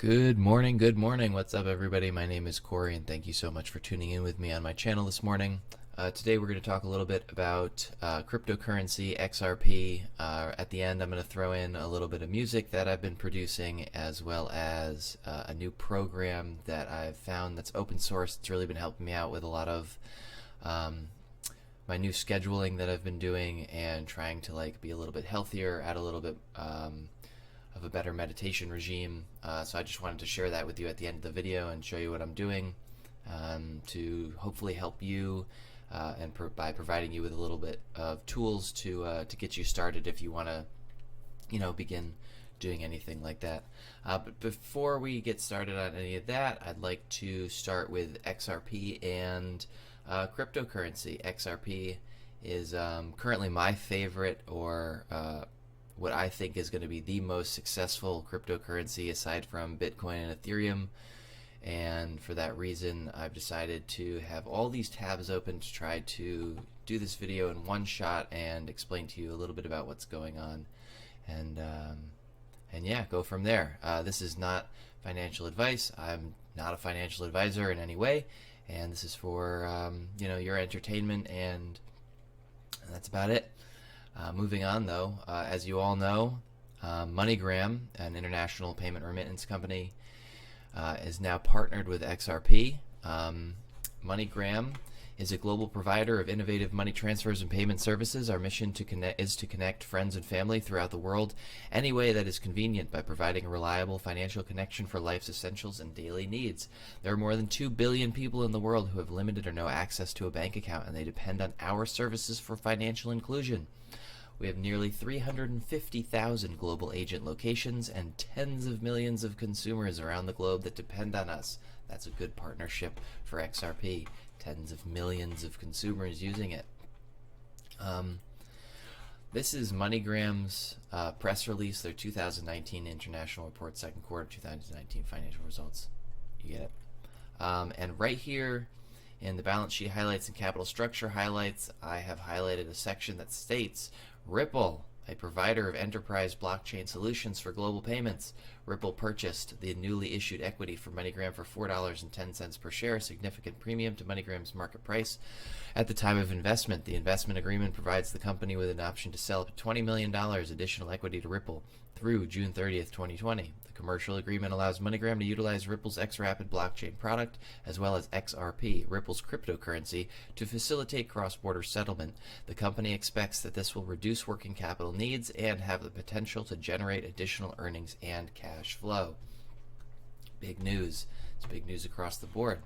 Good morning. What's up, everybody? My name is Corey, and thank you so much for tuning in with me on my channel this morning. Today, we're going to talk a little bit about cryptocurrency, XRP. At the end, I'm going to throw in a little bit of music that I've been producing, as well as a new program that I've found that's open source. It's really been helping me out with a lot of my new scheduling that I've been doing and trying to be a little bit healthier, add a little bit of a better meditation regime. So I just wanted to share that with you at the end of the video and show you what I'm doing to hopefully help you and by providing you with a little bit of tools to get you started if you want to, begin doing anything like that. But before we get started on any of that, I'd like to start with XRP and cryptocurrency. XRP is currently my favorite, or what I think is going to be the most successful cryptocurrency aside from Bitcoin and Ethereum. And for that reason, I've decided to have all these tabs open to try to do this video in one shot and explain to you a little bit about what's going on. And yeah, go from there. This is not financial advice. I'm not a financial advisor in any way. And this is for, your entertainment, and that's about it. Moving on, though, as you all know, MoneyGram, an international payment remittance company, is now partnered with XRP. MoneyGram is a global provider of innovative money transfers and payment services. Our mission is to connect friends and family throughout the world any way that is convenient by providing a reliable financial connection for life's essentials and daily needs. There are more than 2 billion people in the world who have limited or no access to a bank account, and they depend on our services for financial inclusion. We have nearly 350,000 global agent locations and tens of millions of consumers around the globe that depend on us. That's a good partnership for XRP. Tens of millions of consumers using it. This is MoneyGram's press release, their 2019 International Report, second quarter 2019 financial results. You get it. And right here in the balance sheet highlights and capital structure highlights, I have highlighted a section that states Ripple, a provider of enterprise blockchain solutions for global payments. Ripple purchased the newly issued equity for MoneyGram for $4.10 per share, a significant premium to MoneyGram's market price at the time of investment. The investment agreement provides the company with an option to sell up to $20 million additional equity to Ripple through June 30th, 2020. The commercial agreement allows MoneyGram to utilize Ripple's XRapid blockchain product, as well as XRP, Ripple's cryptocurrency, to facilitate cross-border settlement. The company expects that this will reduce working capital needs and have the potential to generate additional earnings and cash flow. Big news. It's big news across the board.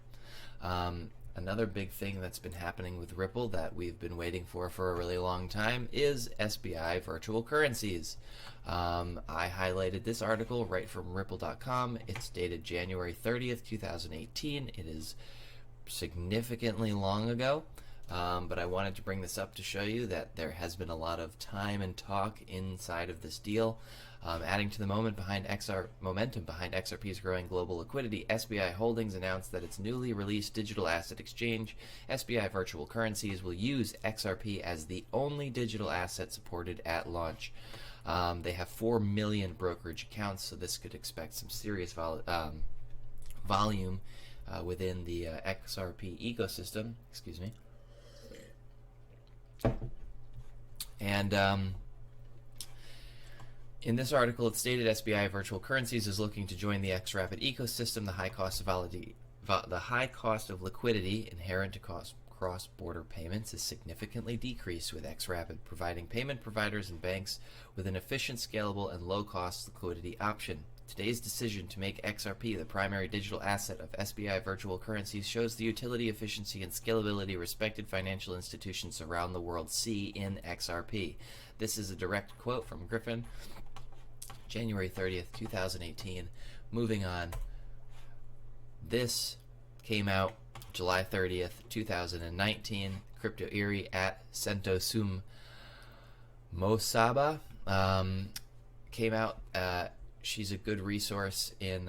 Another big thing that's been happening with Ripple that we've been waiting for a really long time is SBI virtual currencies. I highlighted this article right from Ripple.com. It's dated January 30th, 2018. It is significantly long ago, but I wanted to bring this up to show you that there has been a lot of time and talk inside of this deal. Adding to the momentum behind XRP's growing global liquidity, SBI Holdings announced that its newly released digital asset exchange, SBI Virtual Currencies, will use XRP as the only digital asset supported at launch. They have 4 million brokerage accounts, so this could expect some serious volume within the XRP ecosystem. Excuse me. And in this article, it stated SBI Virtual Currencies is looking to join the XRapid ecosystem. The high cost of liquidity inherent to cross-border payments is significantly decreased with XRapid, providing payment providers and banks with an efficient, scalable, and low-cost liquidity option. Today's decision to make XRP the primary digital asset of SBI Virtual Currencies shows the utility, efficiency, and scalability respected financial institutions around the world see in XRP. This is a direct quote from Griffin, January 30th, 2018. Moving on. This came out July 30th, 2019. Crypto Erie at Sentosum Mosaba came out. She's a good resource in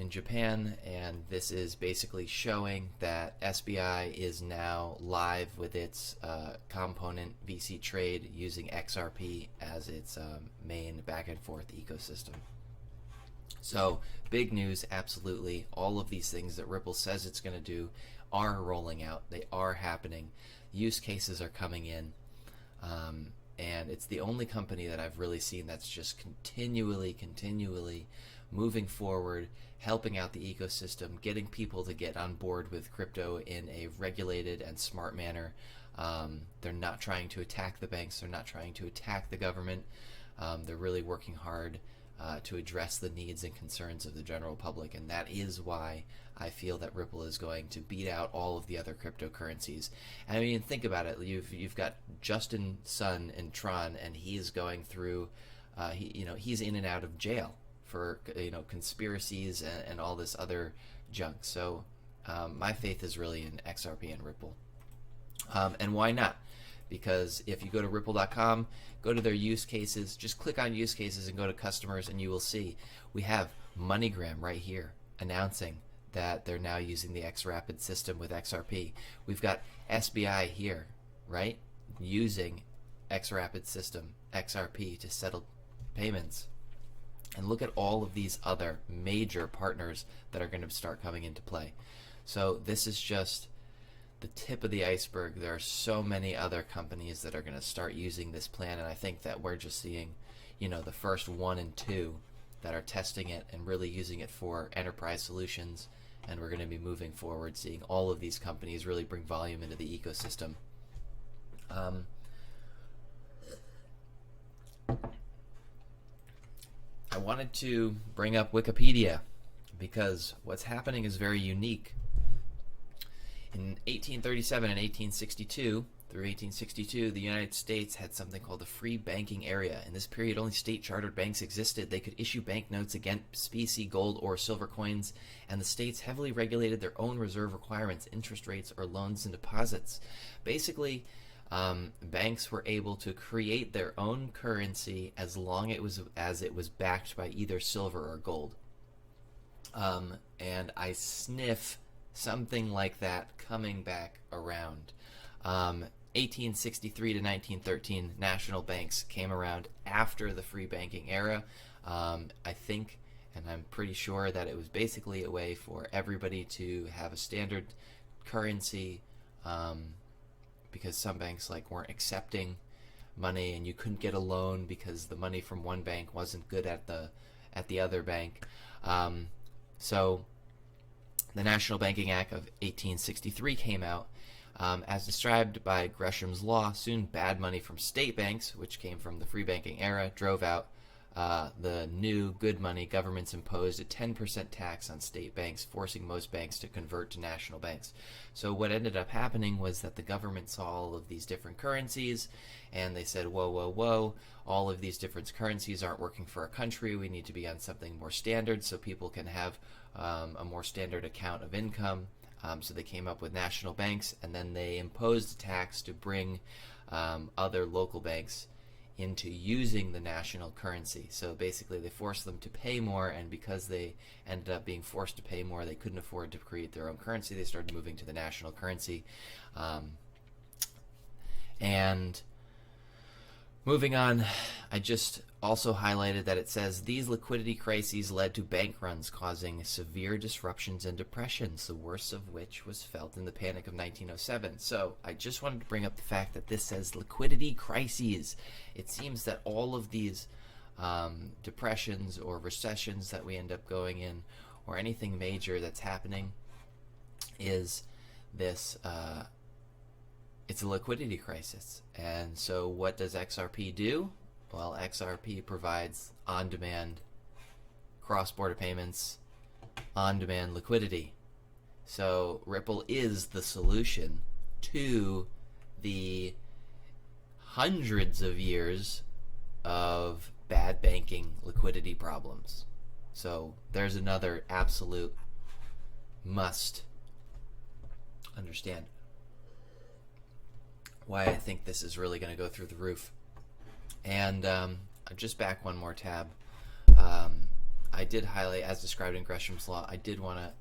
Japan, and this is basically showing that SBI is now live with its component VC trade using XRP as its main back and forth ecosystem. So big news, absolutely. All of these things that Ripple says it's going to do are rolling out. They are happening. Use cases are coming in. And it's the only company that I've really seen that's just continually moving forward, helping out the ecosystem, getting people to get on board with crypto in a regulated and smart manner. They're not trying to attack the banks. They're not trying to attack the government. They're really working hard to address the needs and concerns of the general public, and that is why I feel that Ripple is going to beat out all of the other cryptocurrencies. I mean, think about it. You've got Justin Sun in Tron, and he is going through, he's in and out of jail for conspiracies and all this other junk. So my faith is really in XRP and Ripple, and why not? Because if you go to ripple.com, go to their use cases, just click on use cases and go to customers, and you will see we have MoneyGram right here announcing that they're now using the XRapid system with XRP. We've got SBI here, right, using XRapid system, XRP, to settle payments. And look at all of these other major partners that are going to start coming into play. So this is just the tip of the iceberg. There are so many other companies that are going to start using this plan, and I think that we're just seeing, the first 1 and 2 that are testing it and really using it for enterprise solutions, and we're going to be moving forward, seeing all of these companies really bring volume into the ecosystem. I wanted to bring up Wikipedia because what's happening is very unique. In 1837 and 1862, through 1862, the United States had something called the Free Banking Area. In this period, only state-chartered banks existed. They could issue banknotes against specie, gold, or silver coins, and the states heavily regulated their own reserve requirements, interest rates, or loans and deposits. Basically, banks were able to create their own currency as long as it was backed by either silver or gold. And I sniff something like that coming back around. 1863 to 1913, national banks came around after the free banking era. I think, and I'm pretty sure, that it was basically a way for everybody to have a standard currency, because some banks weren't accepting money, and you couldn't get a loan because the money from one bank wasn't good at the other bank. So the National Banking Act of 1863 came out. As described by Gresham's Law, soon bad money from state banks, which came from the free banking era, drove out the new good money. Governments imposed a 10% tax on state banks, forcing most banks to convert to national banks. So what ended up happening was that the government saw all of these different currencies, and they said, whoa, all of these different currencies aren't working for our country. We need to be on something more standard so people can have a more standard account of income. So they came up with national banks, and then they imposed a tax to bring other local banks into using the national currency. So basically they forced them to pay more, and because they ended up being forced to pay more, they couldn't afford to create their own currency. They started moving to the national currency. And moving on, I just also highlighted that it says these liquidity crises led to bank runs, causing severe disruptions and depressions, the worst of which was felt in the Panic of 1907. So I just wanted to bring up the fact that this says liquidity crises. It seems that all of these depressions or recessions that we end up going in, or anything major that's happening, is this it's a liquidity crisis. And so what does XRP do? Well, XRP provides on-demand cross-border payments, on-demand liquidity. So Ripple is the solution to the hundreds of years of bad banking liquidity problems. So there's another absolute must understand why I think this is really going to go through the roof. And I'm just back one more tab. I did highlight, as described in Gresham's Law, I did want to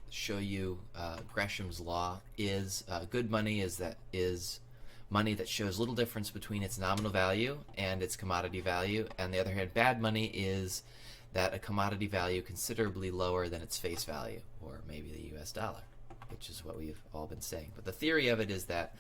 show you Gresham's Law is good money is money that shows little difference between its nominal value and its commodity value. And the other hand, bad money is that a commodity value considerably lower than its face value, or maybe the US dollar, which is what we've all been saying. But the theory of it is that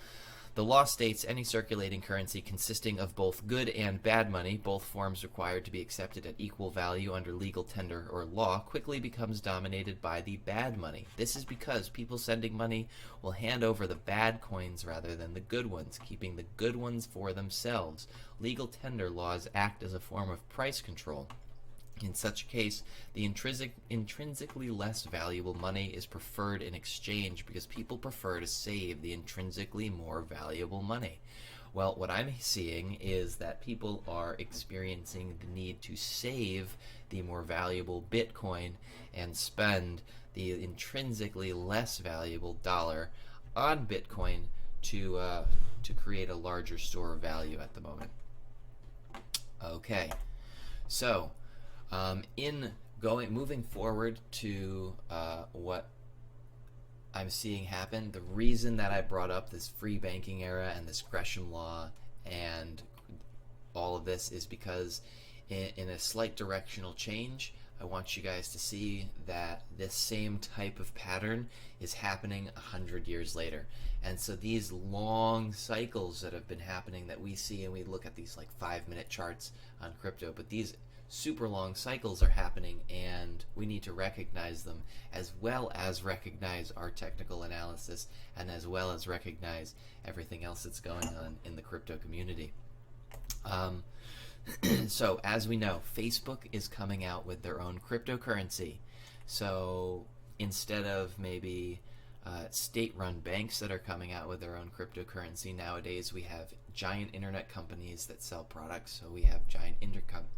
the law states any circulating currency consisting of both good and bad money, both forms required to be accepted at equal value under legal tender or law, quickly becomes dominated by the bad money. This is because people sending money will hand over the bad coins rather than the good ones, keeping the good ones for themselves. Legal tender laws act as a form of price control. In such a case, the intrinsically less valuable money is preferred in exchange because people prefer to save the intrinsically more valuable money. Well, what I'm seeing is that people are experiencing the need to save the more valuable Bitcoin and spend the intrinsically less valuable dollar on Bitcoin to create a larger store of value at the moment. Okay, so moving forward to what I'm seeing happen, the reason that I brought up this free banking era and this Gresham law and all of this is because in a slight directional change, I want you guys to see that this same type of pattern is happening 100 years later. And so these long cycles that have been happening that we see, and we look at these like 5-minute charts on crypto, but these super long cycles are happening, and we need to recognize them, as well as recognize our technical analysis, and as well as recognize everything else that's going on in the crypto community. So as we know, Facebook is coming out with their own cryptocurrency. So instead of maybe state-run banks that are coming out with their own cryptocurrency, nowadays we have giant internet companies that sell products. So we have giant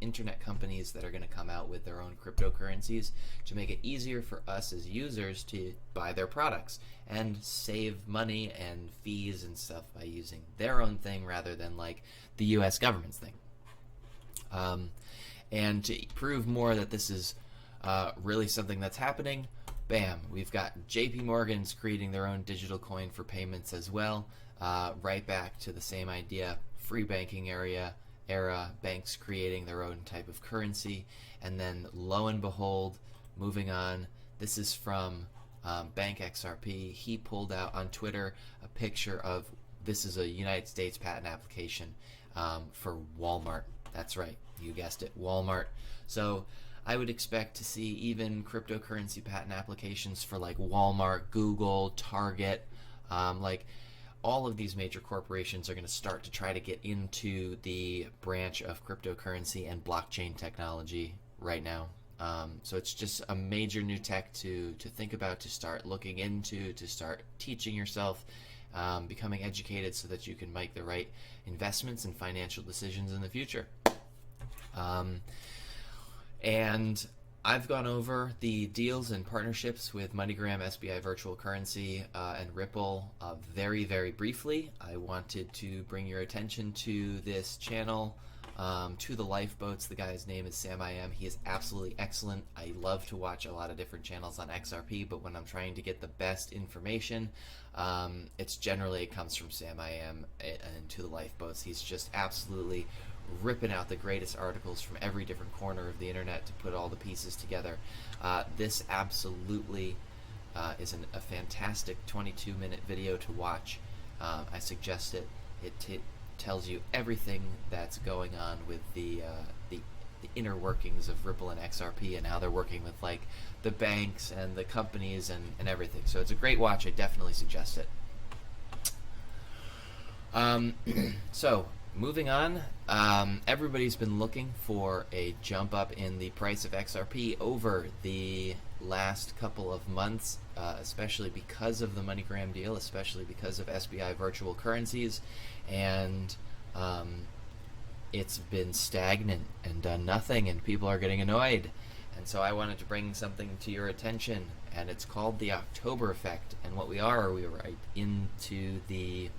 internet companies that are going to come out with their own cryptocurrencies to make it easier for us as users to buy their products and save money and fees and stuff by using their own thing rather than like the US government's thing. And to prove more that this is really something that's happening, bam, we've got JP Morgan's creating their own digital coin for payments as well. Right back to the same idea, free banking era, banks creating their own type of currency. And then lo and behold, moving on, this is from Bank XRP. He pulled out on Twitter a picture of, this is a United States patent application for Walmart. That's right, you guessed it, Walmart. So I would expect to see even cryptocurrency patent applications for like Walmart, Google, Target, like all of these major corporations are going to start to try to get into the branch of cryptocurrency and blockchain technology right now. So it's just a major new tech to think about, to start looking into, to start teaching yourself, becoming educated so that you can make the right investments and financial decisions in the future. And I've gone over the deals and partnerships with MoneyGram, SBI Virtual Currency, and Ripple very, very briefly. I wanted to bring your attention to this channel, to the Lifeboats. The guy's name is Sam I Am. He is absolutely excellent. I love to watch a lot of different channels on XRP, but when I'm trying to get the best information, it comes from Sam I Am and to the Lifeboats. He's just absolutely ripping out the greatest articles from every different corner of the internet to put all the pieces together. This absolutely is a fantastic 22-minute video to watch. I suggest it. It tells you everything that's going on with the inner workings of Ripple and XRP and how they're working with like the banks and the companies and everything. So it's a great watch. I definitely suggest it. So moving on, everybody's been looking for a jump up in the price of XRP over the last couple of months, especially because of the MoneyGram deal, especially because of SBI virtual currencies, and it's been stagnant and done nothing, and people are getting annoyed. And so I wanted to bring something to your attention, and it's called the October effect. And what we are right into the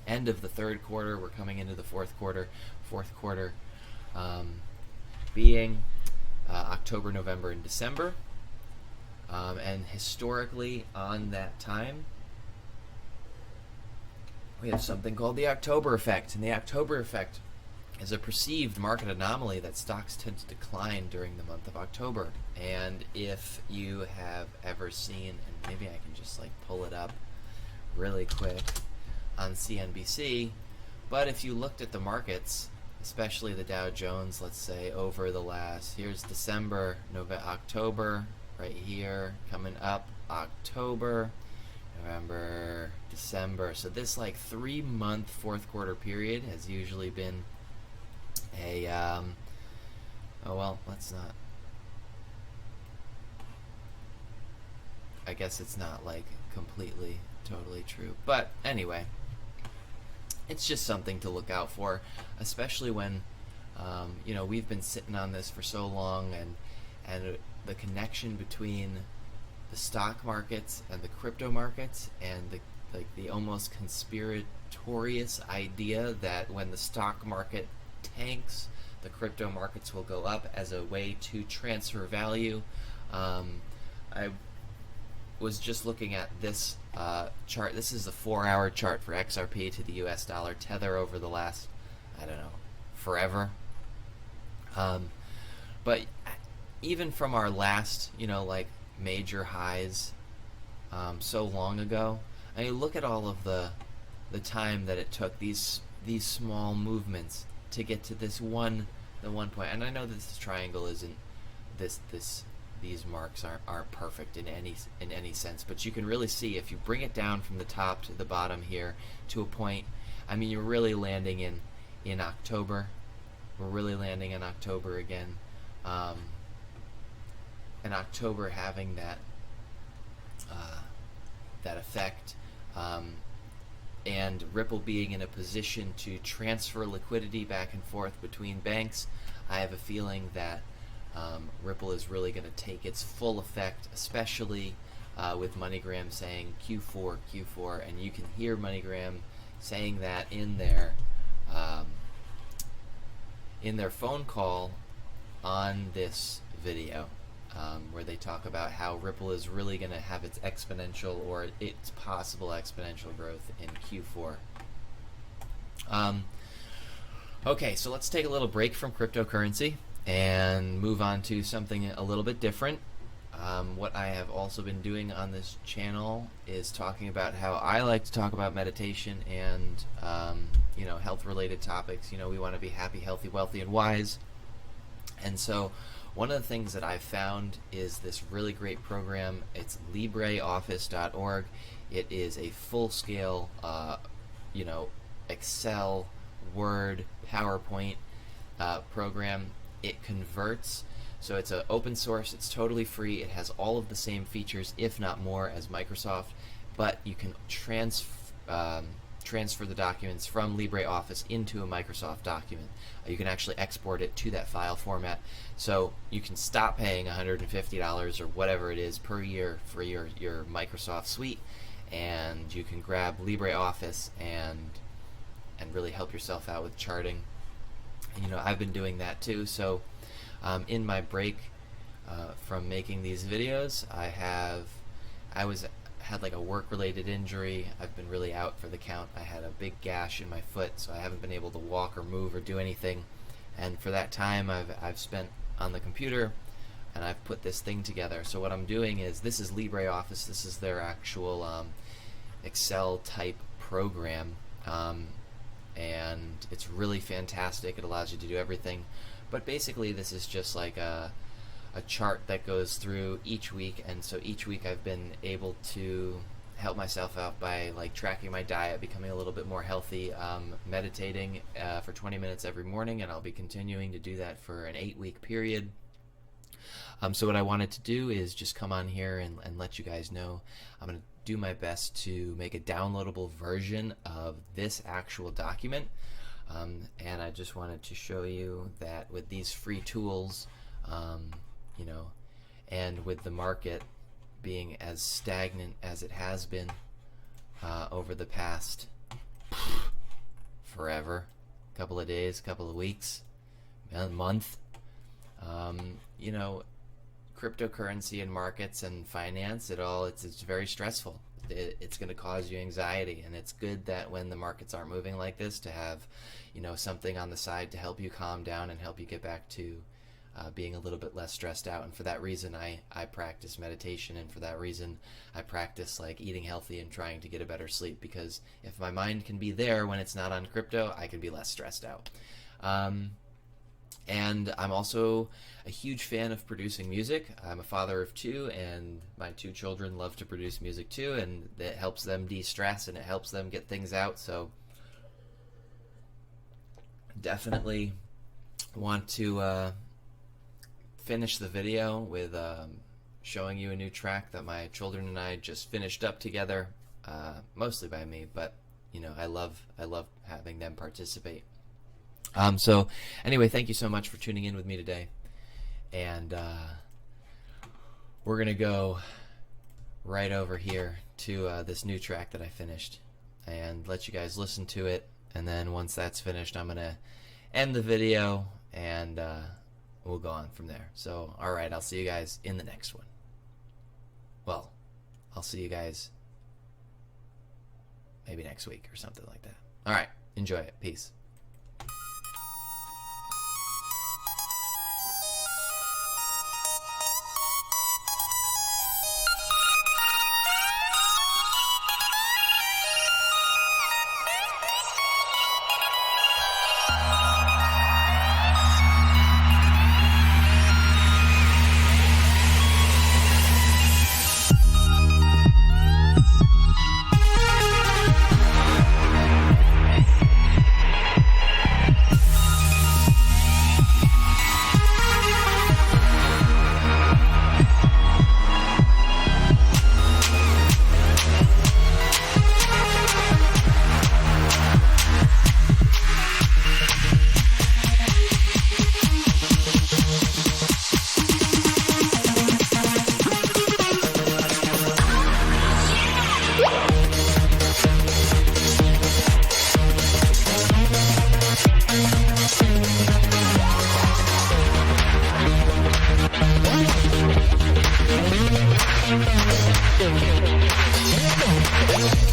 end of the third quarter. We're coming into the fourth quarter being October, November, and December. And historically on that time, we have something called the October effect. And the October effect is a perceived market anomaly that stocks tend to decline during the month of October. And if you have ever seen, and maybe I can just like pull it up really quick on CNBC, but if you looked at the markets, especially the Dow Jones, let's say over the last, here's December, November, October, right here, coming up, October, November, December. So this like 3-month fourth quarter period has usually been a, oh well, let's not, I guess it's not like completely, totally true. But anyway, it's just something to look out for, especially when, you know, we've been sitting on this for so long, and the connection between the stock markets and the crypto markets, and the almost conspiratorious idea that when the stock market tanks, the crypto markets will go up as a way to transfer value. I was just looking at this chart. This is the 4-hour chart for XRP to the US dollar tether over the last, I don't know, forever. But even from our last, you know, like major highs so long ago, I mean, look at all of the time that it took these small movements to get to the one point. And I know that this triangle isn't these marks aren't perfect in any sense, but you can really see if you bring it down from the top to the bottom here to a point. I mean, you're really landing in October. We're really landing in October again, and October having that effect, and Ripple being in a position to transfer liquidity back and forth between banks. I have a feeling that Ripple is really going to take its full effect, especially with MoneyGram saying Q4, and you can hear MoneyGram saying that in their phone call on this video, where they talk about how Ripple is really going to have its exponential, or its possible exponential growth in Q4. Okay, so let's take a little break from cryptocurrency and move on to something a little bit different. What I have also been doing on this channel is talking about how I like to talk about meditation and you know, health-related topics. You know, we want to be happy, healthy, wealthy, and wise. And so one of the things that I've found is this really great program. It's LibreOffice.org. It is a full-scale, you know, Excel, Word, PowerPoint program. It converts, so it's an open source, it's totally free, it has all of the same features, if not more, as Microsoft, but you can transfer the documents from LibreOffice into a Microsoft document. You can actually export it to that file format, so you can stop paying $150 or whatever it is per year for your Microsoft suite, and you can grab LibreOffice and really help yourself out with charting. And, you know, I've been doing that too. So in my break from making these videos, I had like a work-related injury. I've been really out for the count. I had a big gash in my foot, so I haven't been able to walk or move or do anything. And for that time, I've spent on the computer, and I've put this thing together. So what I'm doing is, this is LibreOffice. This is their actual Excel type program. And it's really fantastic. It allows you to do everything, but basically this is just like a chart that goes through each week, and so each week I've been able to help myself out by like tracking my diet, becoming a little bit more healthy, meditating for 20 minutes every morning, and I'll be continuing to do that for an 8-week period. So what I wanted to do is just come on here and let you guys know I'm going to do my best to make a downloadable version of this actual document, and I just wanted to show you that with these free tools, you know, and with the market being as stagnant as it has been over the past forever, couple of days, couple of weeks, a month, you know, cryptocurrency and markets and finance, it's very stressful. It's going to cause you anxiety, and it's good that when the markets aren't moving like this to have, something on the side to help you calm down and help you get back to being a little bit less stressed out. And for that reason, I practice meditation, and for that reason, I practice like eating healthy and trying to get a better sleep, because if my mind can be there when it's not on crypto, I can be less stressed out. And I'm also a huge fan of producing music. I'm a father of 2, and my 2 children love to produce music too, and it helps them de-stress and it helps them get things out. So definitely want to finish the video with showing you a new track that my children and I just finished up together, mostly by me, but I love having them participate. So anyway, thank you so much for tuning in with me today, and we're gonna go right over here to this new track that I finished and let you guys listen to it, and then once that's finished, I'm gonna end the video and we'll go on from there. So alright, I'll see you guys in the next one. Well, I'll see you guys maybe next week or something like that. Alright, enjoy it. Peace. Yeah.